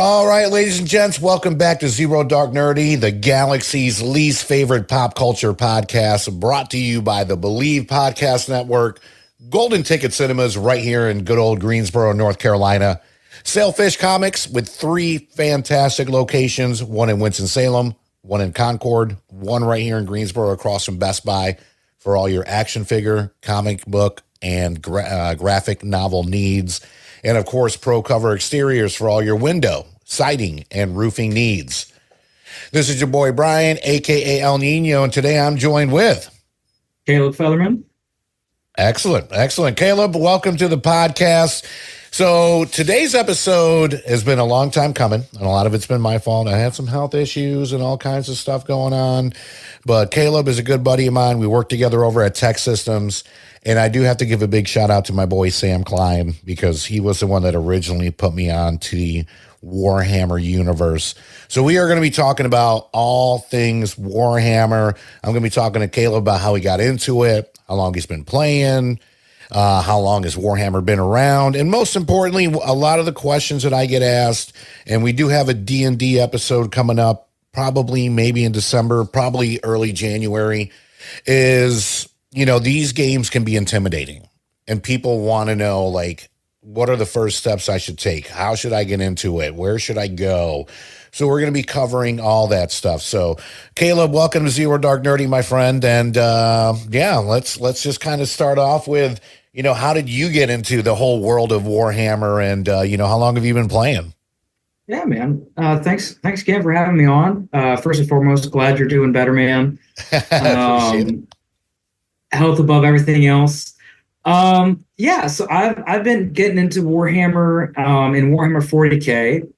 All right, ladies and gents, welcome back to Zero Dark Nerdy, the galaxy's least favorite pop culture podcast, brought to you by the Believe Podcast Network, Golden Ticket Cinemas right here in good old Greensboro, North Carolina, Sailfish Comics with 3 fantastic locations, one in Winston-Salem, one in Concord, one right here in Greensboro across from Best Buy for all your action figure, comic book, and graphic novel needs. And, of course, Pro Cover Exteriors for all your window, siding, and roofing needs. This is your boy, Brian, a.k.a. El Nino, and today I'm joined with... Caleb Featherman. Excellent. Caleb, welcome to the podcast. So today's episode has been a long time coming, and a lot of it's been my fault. I had some health issues and all kinds of stuff going on, but Caleb is a good buddy of mine. We work together over at Tech Systems. And I do have to give a big shout out to my boy, Sam Klein, because he was the one that originally put me on to the Warhammer universe. So we are going to be talking about all things Warhammer. I'm going to be talking to Caleb about how he got into it, how long he's been playing, how long has Warhammer been around, and most importantly, a lot of the questions that I get asked. And we do have a D&D episode coming up, probably maybe in December, probably early January, is... You know, these games can be intimidating, and people want to know, like, what are the first steps I should take? How should I get into it? Where should I go? So we're going to be covering all that stuff. So, Caleb, welcome to Zero Dark Nerdy, my friend. And, let's just kind of start off with, you know, how did you get into the whole world of Warhammer? And, how long have you been playing? Yeah, man. Thanks again for having me on. First and foremost, glad you're doing better, man. Appreciate it. Health above everything else. So I've been getting into Warhammer in Warhammer 40K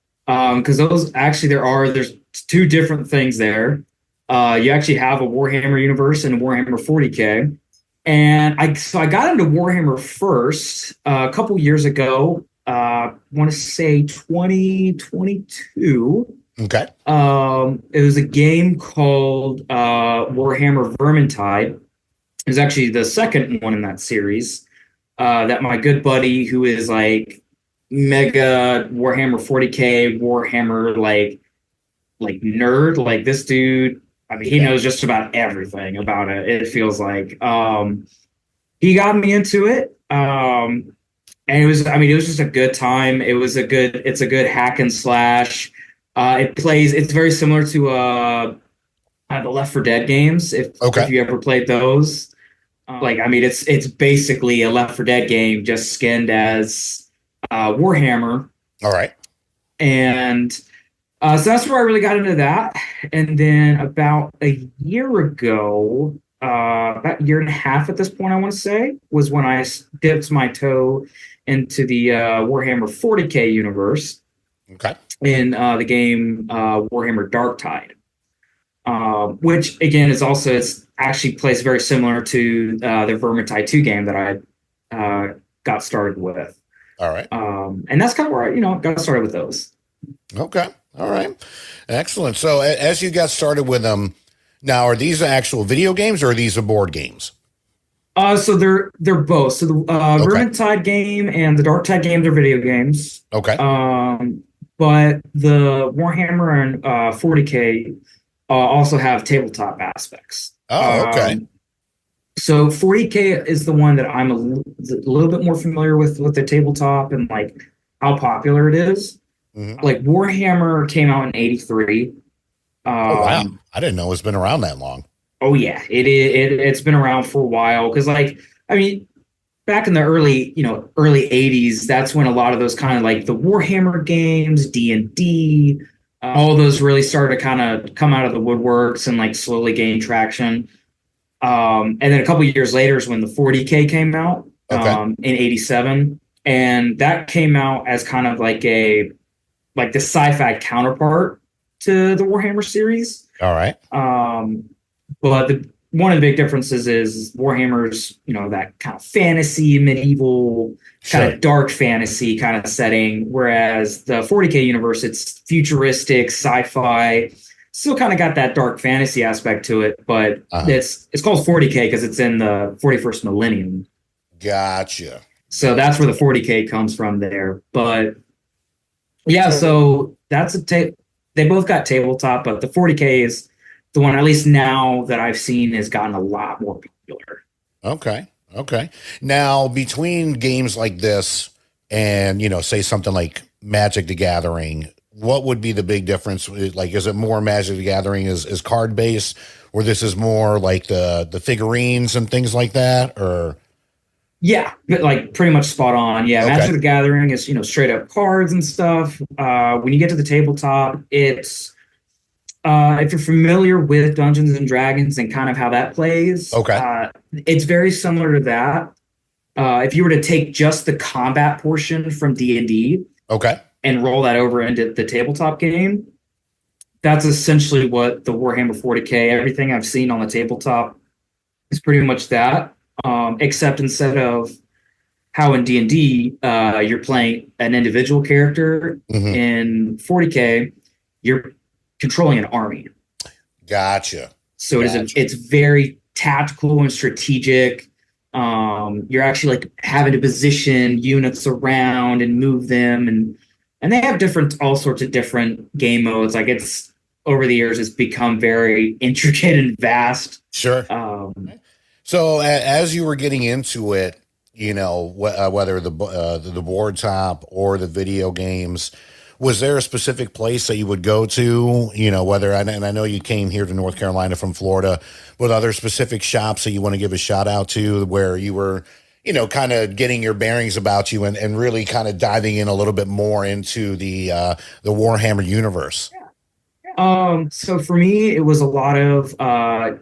because those actually there's 2 different things there. You actually have a Warhammer universe and a Warhammer 40K, and I got into Warhammer first a couple years ago. I want to say 2022. Okay. It was a game called Warhammer Vermintide. It was actually the second one in that series that my good buddy, who is like mega Warhammer 40K, Warhammer like nerd, like this dude. I mean, he knows just about everything about it. It feels like he got me into it, and it was just a good time. It's a good hack and slash. It's very similar to the Left 4 Dead games. If you ever played those. It's basically a Left 4 Dead game just skinned as Warhammer. All right. And so that's where I really got into that. And then about a year ago, about a year and a half at this point, I want to say, was when I dipped my toe into the Warhammer 40K universe. Okay. In the game Warhammer Darktide. Which again it's actually plays very similar to the Vermintide 2 game that I got started with. All right. And that's kind of where I got started with those. Okay. All right. Excellent. So as you got started with them, now are these actual video games or are these board games? So they're both. So the Vermintide game and the Darktide game, they're video games. Okay. But the Warhammer and 40K also have tabletop aspects. Oh, okay. So 40K is the one that I'm a little bit more familiar with the tabletop and like how popular it is. Mm-hmm. Like Warhammer came out in '83. Oh wow! I didn't know it's been around that long. Oh yeah, it's been around for a while because back in the early '80s, that's when a lot of those kind of like the Warhammer games, D&D. All those really started to kind of come out of the woodworks and like slowly gain traction. And then a couple of years later is when the 40K came out in '87. And that came out as kind of like the sci-fi counterpart to the Warhammer series. All right. But one of the big differences is Warhammer's, that kind of fantasy, medieval, kind of dark fantasy kind of setting, whereas the 40K universe, it's futuristic, sci-fi, still kind of got that dark fantasy aspect to it, but it's called 40K because it's in the 41st millennium. Gotcha. So that's where the 40K comes from there. But yeah, so that's they both got tabletop, but the 40K is the one, at least now that I've seen, has gotten a lot more popular. Okay. Okay. Now, between games like this and, say something like Magic the Gathering, what would be the big difference? Like, is it more Magic the Gathering is card based, or this is more like the figurines and things like that? Or Yeah, but like pretty much spot on. Yeah, okay. Magic the Gathering is, straight up cards and stuff. When you get to the tabletop, it's if you're familiar with Dungeons and Dragons and kind of how that plays, Okay. it's very similar to that. If you were to take just the combat portion from D&D Okay. and roll that over into the tabletop game, that's essentially what the Warhammer 40K, everything I've seen on the tabletop is pretty much that. Except instead of how in D&D you're playing an individual character, Mm-hmm. in 40K you're controlling an army. Gotcha. So Gotcha. it's very tactical and strategic. You're actually like having to position units around and move them, and they have all sorts of different game modes. Like, it's over the years, it's become very intricate and vast. Sure. So as you were getting into it, whether the board top or the video games, was there a specific place that you would go to, whether, and I know you came here to North Carolina from Florida, but other specific shops that you want to give a shout out to where you were, kind of getting your bearings about you and really kind of diving in a little bit more into the Warhammer universe? So for me, it was a lot of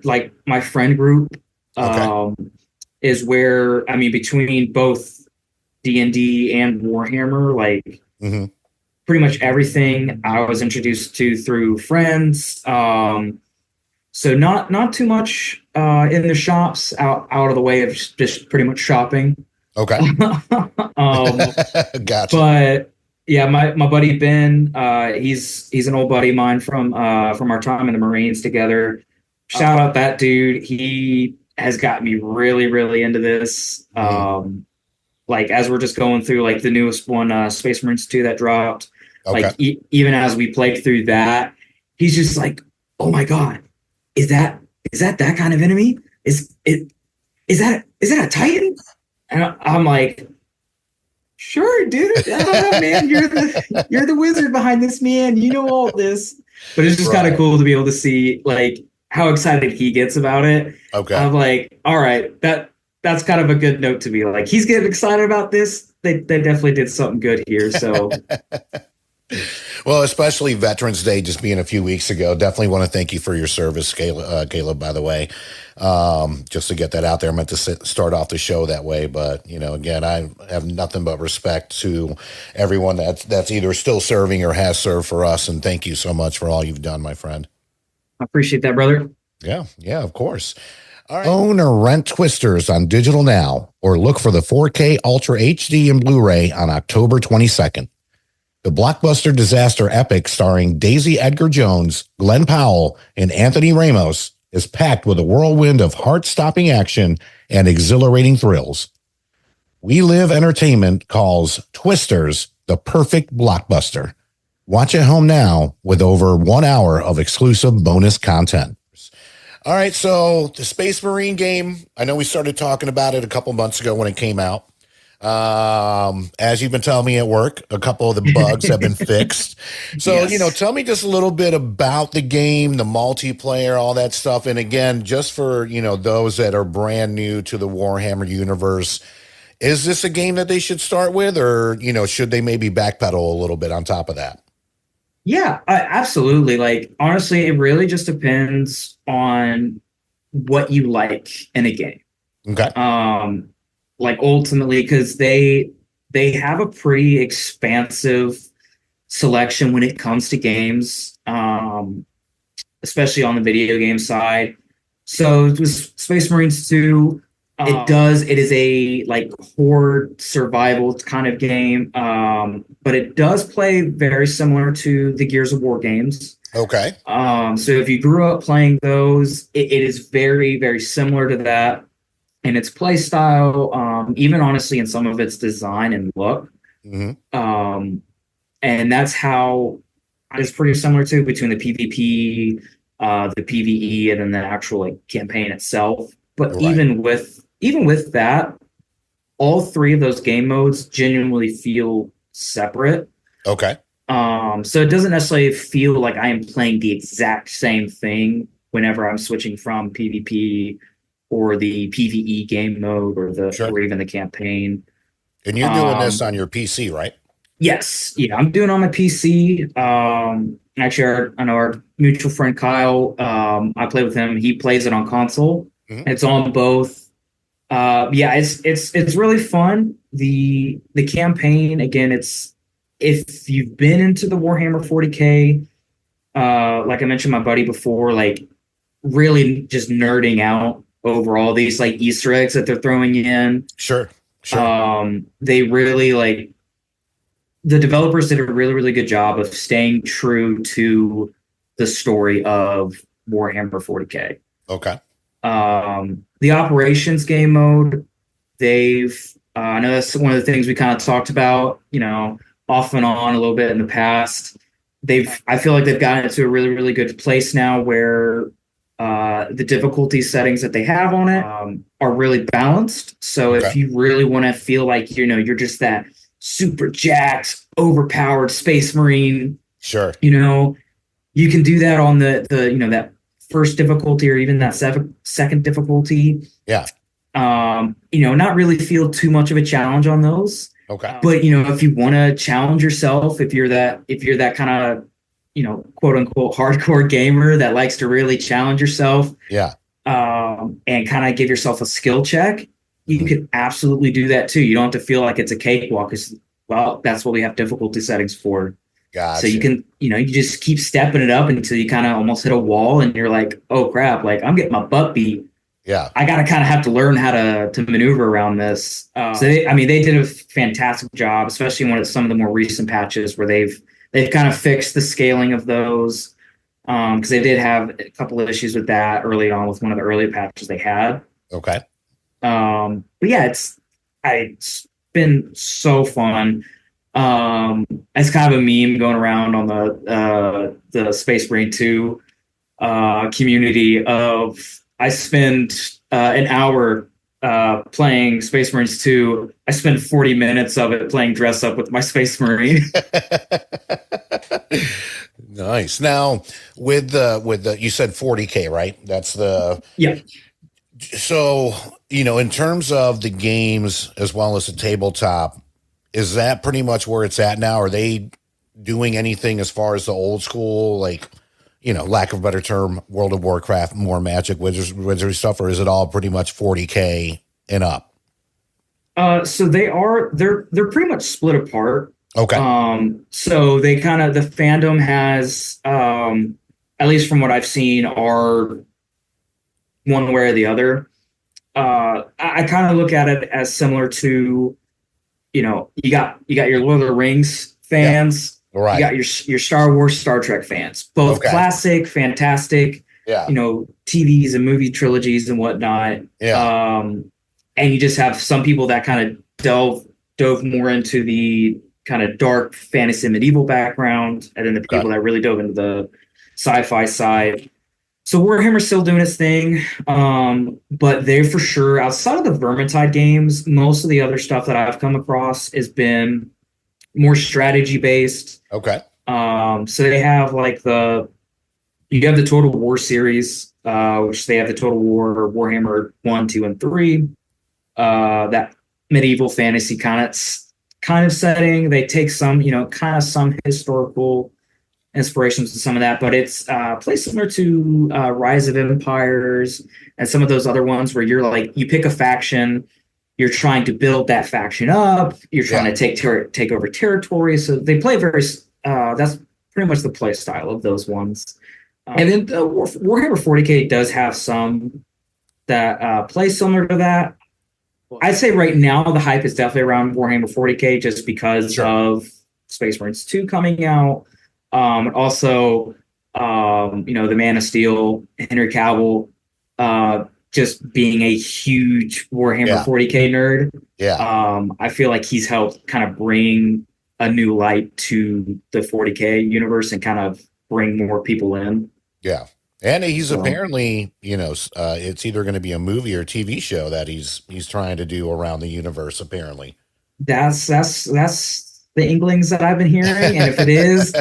like my friend group Okay. is where, I mean, between both D&D and Warhammer, like Mm-hmm. pretty much everything I was introduced to through friends. So not too much in the shops, out of the way of just pretty much shopping. Okay. Gotcha. But yeah, my buddy Ben, he's an old buddy of mine from our time in the Marines together. Shout out that dude. He has got me really, really into this. Mm-hmm. Like, as we're just going through like the newest one, Space Marines 2 that dropped. Okay. Like, even as we played through that, he's just like, "Oh my god, is that that kind of enemy? Is that a Titan?" And I'm like, "Sure, dude. I don't know, man. You're the wizard behind this, man. You know all this." But it's just kind of cool to be able to see like how excited he gets about it. Okay. I'm like, all right, that's kind of a good note to be like, he's getting excited about this. They definitely did something good here. So. Well, especially Veterans Day just being a few weeks ago. Definitely want to thank you for your service, Caleb, by the way. Just to get that out there. I meant to start off the show that way. But, again, I have nothing but respect to everyone that's either still serving or has served for us. And thank you so much for all you've done, my friend. I appreciate that, brother. Yeah, of course. All right. Own or rent Twisters on digital now, or look for the 4K Ultra HD and Blu-ray on October 22nd. The blockbuster disaster epic starring Daisy Edgar Jones, Glenn Powell, and Anthony Ramos is packed with a whirlwind of heart-stopping action and exhilarating thrills. We Live Entertainment calls Twisters the perfect blockbuster. Watch at home now with over 1 hour of exclusive bonus content. All right, so the Space Marine game, I know we started talking about it a couple months ago when it came out. As you've been telling me at work, a couple of the bugs have been fixed. So, Yes. tell me just a little bit about the game, the multiplayer, all that stuff. And again, just for, those that are brand new to the Warhammer universe, is this a game that they should start with, or, should they maybe backpedal a little bit on top of that? Yeah, absolutely. Like, honestly, it really just depends on what you like in a game. Okay. Like, ultimately, because they have a pretty expansive selection when it comes to games, especially on the video game side. So it was Space Marines 2. It is a like horde survival kind of game, but it does play very similar to the Gears of War games. Okay. So if you grew up playing those, it is very, very similar to that in its play style, even honestly in some of its design and look. Mm-hmm. And that's how is pretty similar to between the PvP, the PvE, and then the actual like campaign itself. But Right. even with that, all three of those game modes genuinely feel separate. Okay. So it doesn't necessarily feel like I am playing the exact same thing whenever I'm switching from PvP or the PvE game mode Sure. or even the campaign. And you're doing this Um, on your PC, right? yes, yeah, I'm doing it on my PC. Actually, I know our mutual friend Kyle. I play with him. He plays it on console. Hmm. It's on both. Yeah, it's really fun. The campaign again. It's if you've been into the Warhammer 40K, like I mentioned, my buddy before, like really just nerding out over all these like Easter eggs that they're throwing in. Sure. Sure. They really like the developers did a really good job of staying true to the story of Warhammer 40K. Okay. The operations game mode, they've I know that's one of the things we kind of talked about, off and on a little bit in the past. I feel like they've gotten it to a really good place now where the difficulty settings that they have on it are really balanced. So Okay. if you really want to feel like you're just that super jacked, overpowered space marine, Sure. you can do that on the that first difficulty or even that second difficulty. Yeah. Not really feel too much of a challenge on those. Okay. But if you want to challenge yourself, if you're that kind of quote unquote hardcore gamer that likes to really challenge yourself, Yeah. and kind of give yourself a skill check, you can absolutely do that too. You don't have to feel like it's a cakewalk. Well, that's what we have difficulty settings for. Gotcha. So you can, you just keep stepping it up until you kind of almost hit a wall and you're like, oh crap, like I'm getting my butt beat. Yeah. I gotta kind of have to learn how to maneuver around this. So they did a fantastic job, especially when it's some of the more recent patches where they've kind of fixed the scaling of those. Because they did have a couple of issues with that early on with one of the earlier patches they had. Okay. But yeah, it's been so fun. It's kind of a meme going around on the Space Marine 2 community of I spend an hour playing Space Marines 2. I spend 40 minutes of it playing dress up with my Space Marine. Nice. Now, with the you said 40K, right? That's the Yeah. So, in terms of the games as well as the tabletop, is that pretty much where it's at now? Are they doing anything as far as the old school, like, lack of a better term, World of Warcraft, more Magic, Wizardry stuff, or is it all pretty much 40K and up? So they're pretty much split apart. Okay. So they kind of the fandom has, at least from what I've seen, are one way or the other. I kind of look at it as similar to, you got your Lord of the Rings fans. Yeah. Right. You got your Star Wars, Star Trek fans, both classic, fantastic, yeah, TVs and movie trilogies and whatnot. Yeah. And you just have some people that kind of dove more into the kind of dark fantasy medieval background, and then the people that really dove into the sci-fi side. So Warhammer's still doing its thing, but they for sure, outside of the Vermintide games, most of the other stuff that I've come across has been more strategy based. Okay. So they have like you have the Total War series, which they have the Total War Warhammer 1, 2, and 3. That medieval fantasy kind of setting. They take some, kind of some historical inspirations to some of that, but it's plays similar to Rise of Empires and some of those other ones where you're like you pick a faction, you're trying to build that faction up, you're trying to take over territory. So they play very that's pretty much the play style of those ones. And then Warhammer 40K does have some that play similar to that. I'd say right now the hype is definitely around Warhammer 40K just because of Space Marines 2 coming out. Also, the Man of Steel, Henry Cavill, just being a huge Warhammer 40K nerd. Yeah. I feel like he's helped kind of bring a new light to the 40K universe and kind of bring more people in. Yeah. And he's apparently, it's either going to be a movie or TV show that he's trying to do around the universe, apparently. That's the inklings that I've been hearing. And if it is,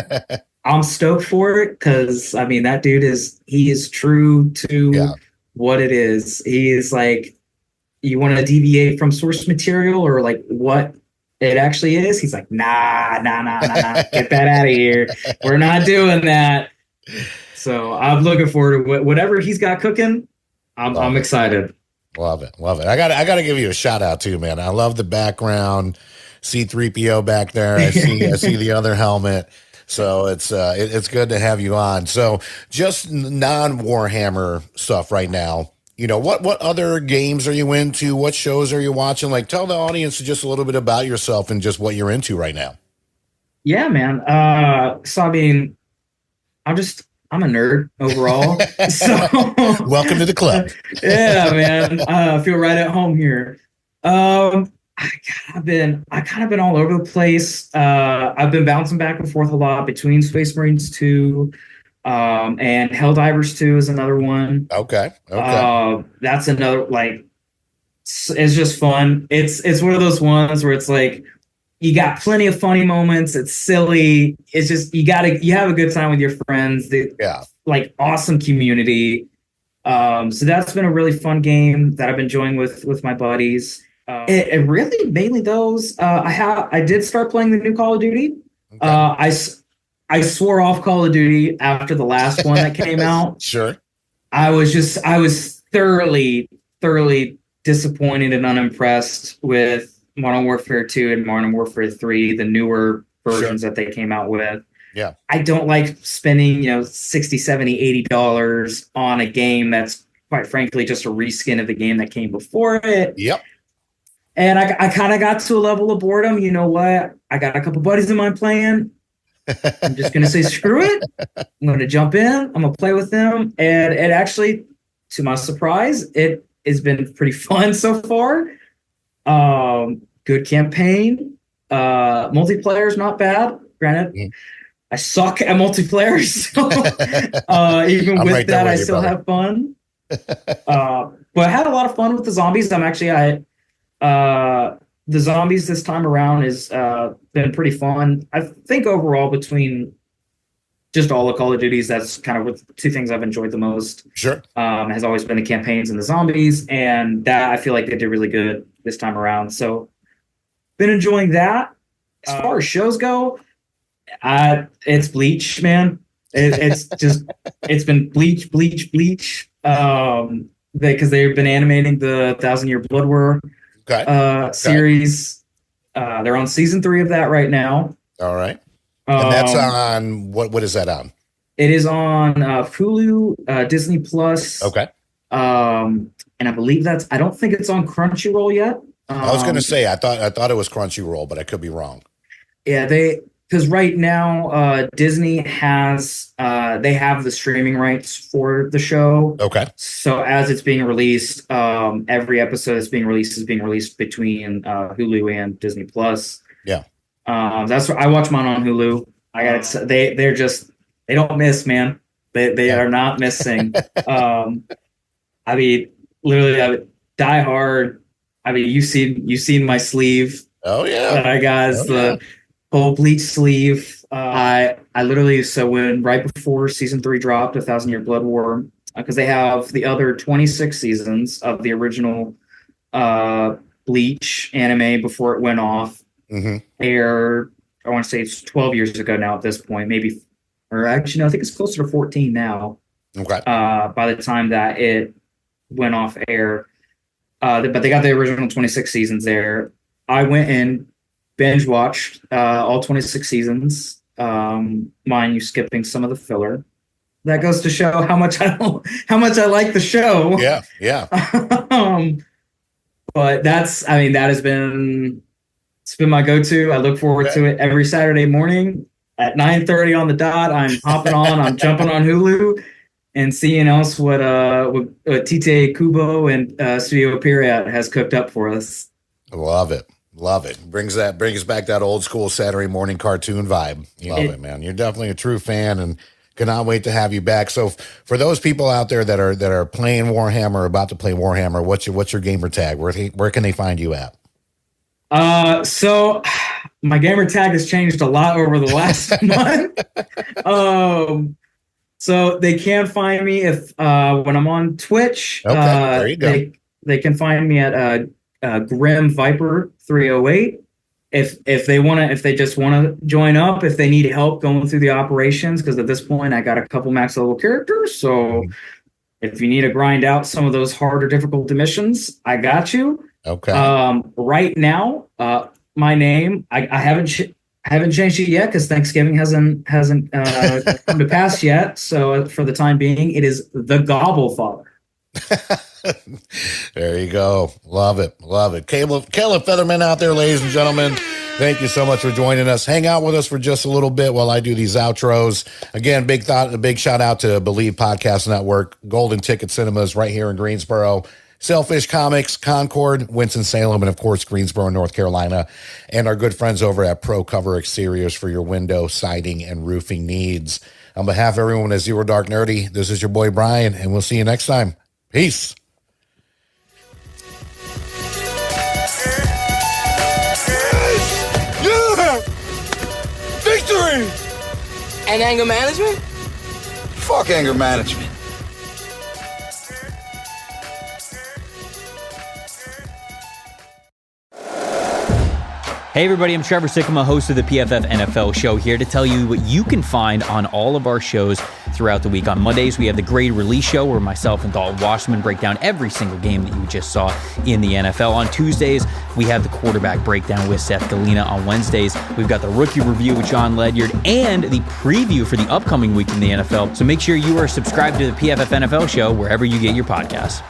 I'm stoked for it, because I mean, that dude he is true to what it is. He is like, you want to deviate from source material or like what it actually is? He's like, nah, get that out of here. We're not doing that. So I'm looking forward to whatever he's got cooking. I'm excited. Love it. I got to give you a shout out too, man. I love the background. C-3PO back there. I see the other helmet. So it's good to have you on. So just non-Warhammer stuff right now. What other games are you into? What shows are you watching? Like, tell the audience just a little bit about yourself and just what you're into right now. Yeah, man. So I mean, I'm a nerd overall. So welcome to the club. Yeah, man. I feel right at home here. I've kind of been all over the place. I've been bouncing back and forth a lot between Space Marines 2, and Helldivers 2 is another one. Okay. That's another, like, it's just fun. It's one of those ones where it's like, you got plenty of funny moments. It's silly. It's just, you have a good time with your friends. Like, awesome community. So that's been a really fun game that I've been enjoying with my buddies. It really mainly those. I did start playing the new Call of Duty. Okay. I swore off Call of Duty after the last one that came out. Sure. I was thoroughly disappointed and unimpressed with Modern Warfare 2 and Modern Warfare 3, the newer versions that they came out with. Yeah. I don't like spending, $60, $70, $80 on a game that's, quite frankly, just a reskin of the game that came before it. Yep. And I kind of got to a level of boredom. You know what? I got a couple buddies of mine playing. I'm just going to say, screw it. I'm going to jump in. I'm going to play with them. And it actually, to my surprise, it has been pretty fun so far. Good campaign. Multiplayer is not bad. Granted, I suck at multiplayer, so even with that, I still have fun. But I had a lot of fun with the zombies. The zombies this time around has been pretty fun. I think overall, between just all the Call of Duties, that's kind of what the two things I've enjoyed the most. Sure. Has always been the campaigns and the zombies, and that I feel like they did really good this time around. So been enjoying that. As far as shows go, it's Bleach, man. It's been Bleach. Because they've been animating the 1,000-Year Blood War series. They're on season 3 of that right now. All right. And that's on what is that on? It is on Hulu, Disney Plus. Okay. And I believe I don't think it's on Crunchyroll yet. I was going to say I thought it was Crunchyroll, but I could be wrong. Yeah, because right now Disney has they have the streaming rights for the show. Okay. So as it's being released, every episode that's being released is being released between Hulu and Disney Plus. Yeah. That's what I watch mine on Hulu. I got they don't miss, man. They are not missing. I mean, literally, Die Hard. I mean, you've seen my sleeve. Oh yeah. That I got the whole Bleach sleeve. I literally, so when right before season 3 dropped, 1,000-Year Blood War, because they have the other 26 seasons of the original Bleach anime before it went off. Aired, I want to say it's 12 years ago now at this point, maybe, or actually, no, I think it's closer to 14 now. Okay. By the time that it went off air. But they got the original 26 seasons there. I went and binge watched all 26 seasons. Mind you, skipping some of the filler. That goes to show how much I like the show. Yeah. But it's been my go-to. I look forward to it every Saturday morning at 9:30 on the dot. I'm hopping on. I'm jumping on Hulu and seeing else what Tite Kubo and Studio Period has cooked up for us. Love it. Love it. Brings back that old school Saturday morning cartoon vibe. Love it, man. You're definitely a true fan, and cannot wait to have you back. So for those people out there that are playing Warhammer, about to play Warhammer, what's your gamer tag? Where can they find you at? So my gamer tag has changed a lot over the last month. So they can find me if when I'm on Twitch. Okay, there you go. They can find me at Grim Viper 308. If they just want to join up, if they need help going through the operations, because at this point I got a couple max level characters. So if you need to grind out some of those harder, difficult missions, I got you. Okay. Right now, my name I haven't changed it yet because Thanksgiving hasn't come to pass yet. So for the time being, it is the Gobble Father. There you go. Love it. Caleb Featherman out there, ladies and gentlemen. Thank you so much for joining us. Hang out with us for just a little bit while I do these outros. Again, a big shout out to Believe Podcast Network, Golden Ticket Cinemas right here in Greensboro, Sailfish Comics, Concord, Winston-Salem, and of course, Greensboro, North Carolina, and our good friends over at Pro Cover Exteriors for your window, siding, and roofing needs. On behalf of everyone at Zero Dark Nerdy, this is your boy Brian, and we'll see you next time. Peace. Yeah! Victory! And anger management? Fuck anger management. Hey everybody, I'm Trevor Sikkema, host of the PFF NFL show, here to tell you what you can find on all of our shows throughout the week. On Mondays, we have the Grade Release Show, where myself and Dalton Washman break down every single game that you just saw in the NFL. On Tuesdays, we have the Quarterback Breakdown with Seth Galina. On Wednesdays, we've got the Rookie Review with John Ledyard and the preview for the upcoming week in the NFL. So make sure you are subscribed to the PFF NFL show wherever you get your podcasts.